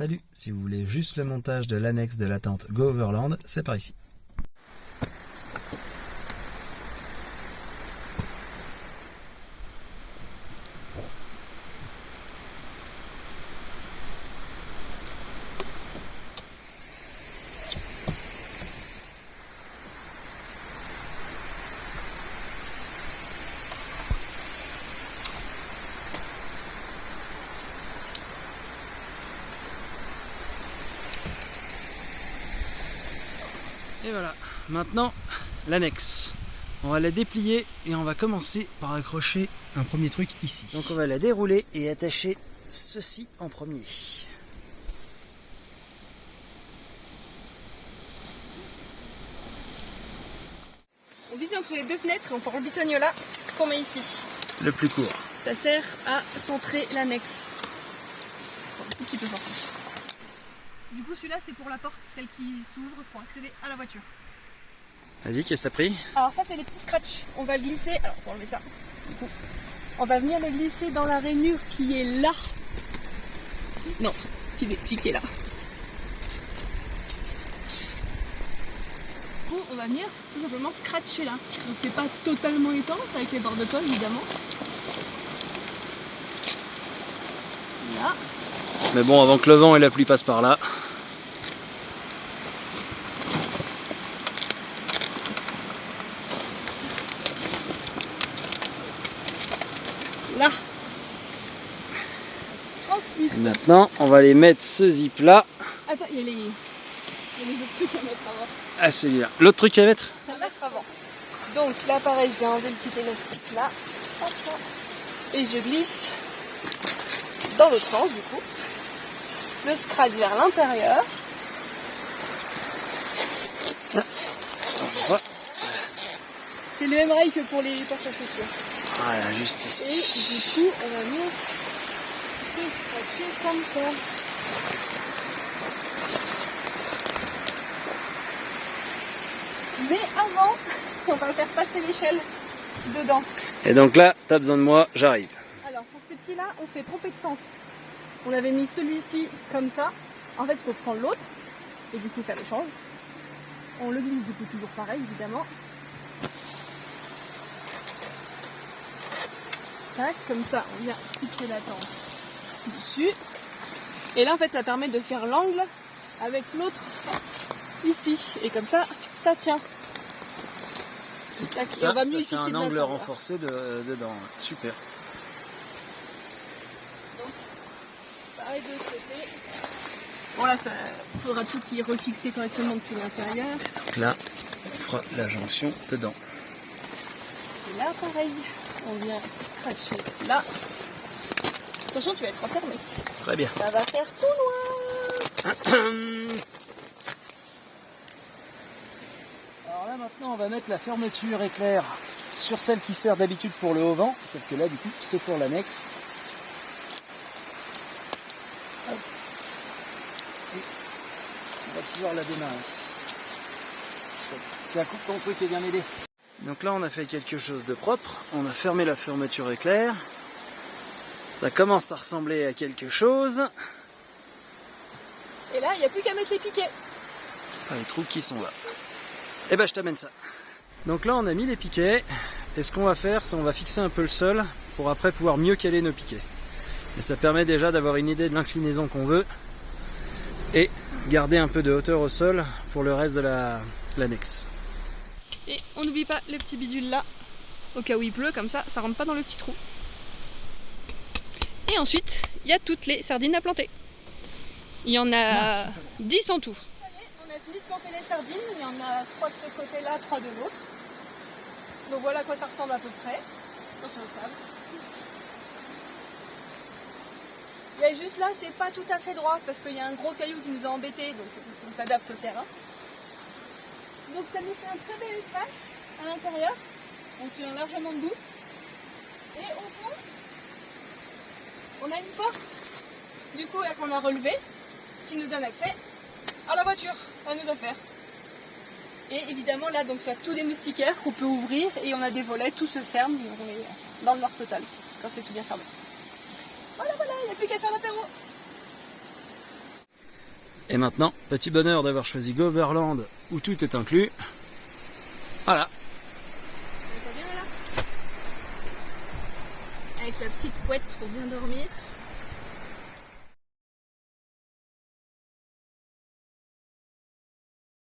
Salut, si vous voulez juste le montage de l'annexe de la tente Go Overland, c'est par ici. Et voilà, maintenant l'annexe. On va la déplier et on va commencer par accrocher un premier truc ici. Donc on va la dérouler et attacher ceci en premier. On vise entre les deux fenêtres et on prend le bitognola qu'on met ici. Le plus court. Ça sert à centrer l'annexe. Un petit peu fort. Du coup celui-là c'est pour la porte, celle qui s'ouvre pour accéder à la voiture. Vas-y, qu'est-ce que t'as pris? Alors ça c'est les petits scratchs. On va le glisser, alors faut enlever ça. Du coup, on va venir le glisser dans la rainure qui est là. Non, qui est là. Du coup, on va venir tout simplement scratcher là. Donc c'est pas totalement étanche avec les bords de colle évidemment. Là. Mais bon, avant que le vent et la pluie passent par là. Là. Ensuite. Maintenant, on va les mettre ce zip là. Attends, il y a les autres trucs à mettre avant. Ah, celui-là. L'autre truc à mettre? Ça va mettre avant. Donc là, pareil, je vais enlever le petit élastique là. Hop, là. Et je glisse dans l'autre sens du coup. Le scratch vers l'intérieur. C'est le même rail que pour les portes à chaussures. Voilà, juste ici. Et du coup, on va venir se scratcher comme ça. Mais avant, on va faire passer l'échelle dedans. Et donc là, t'as besoin de moi, j'arrive. Alors pour ces petits-là, on s'est trompé de sens. On avait mis celui-ci comme ça. En fait, il faut prendre l'autre et du coup faire l'échange. On le glisse du coup toujours pareil, évidemment. Tac, comme ça, on vient fixer la tente dessus. Et là, en fait, ça permet de faire l'angle avec l'autre ici. Et comme ça, ça tient. Tac, Ça, et on va ça mieux fait fixer un de angle l'intérieur. renforcé dedans. Super. Pareil de l'autre côté. Bon là, ça faudra tout y refixer correctement depuis l'intérieur. Donc là, on fera la jonction dedans. Et là, pareil, on vient scratcher là. Attention, tu vas être enfermé. Très bien. Ça va faire tout noir. Alors là, maintenant, on va mettre la fermeture éclair sur celle qui sert d'habitude pour le haut vent. Sauf que là, du coup, c'est pour l'annexe. On va pouvoir la démarrer. Tiens, coupe ton truc et viens m'aider. Donc là, on a fait quelque chose de propre. On a fermé la fermeture éclair. Ça commence à ressembler à quelque chose. Et là, il n'y a plus qu'à mettre les piquets. Ah, les trous qui sont là. Eh ben, je t'amène ça. Donc là, on a mis les piquets. Et ce qu'on va faire, c'est on va fixer un peu le sol pour après pouvoir mieux caler nos piquets. Et ça permet déjà d'avoir une idée de l'inclinaison qu'on veut. Et garder un peu de hauteur au sol pour le reste de l'annexe. Et on n'oublie pas le petit bidule là, au cas où il pleut, comme ça, ça rentre pas dans le petit trou. Et ensuite, il y a toutes les sardines à planter. Il y en a 10 en tout. Ça y est, on a fini de planter les sardines. Il y en a 3 de ce côté-là, 3 de l'autre. Donc voilà à quoi ça ressemble à peu près. Attention au câble. Il y a juste là, c'est pas tout à fait droit parce qu'il y a un gros caillou qui nous a embêtés, donc on s'adapte au terrain. Donc ça nous fait un très bel espace à l'intérieur, on tient largement debout. Et au fond, on a une porte, du coup là qu'on a relevée, qui nous donne accès à la voiture, à nos affaires. Et évidemment là, donc ça a tous des moustiquaires qu'on peut ouvrir et on a des volets, tout se ferme, donc on est dans le noir total quand c'est tout bien fermé. Voilà, il n'y a plus qu'à faire l'apéro. Et maintenant, petit bonheur d'avoir choisi Goverland où tout est inclus. Voilà. On est pas bien là? Avec la petite couette pour bien dormir.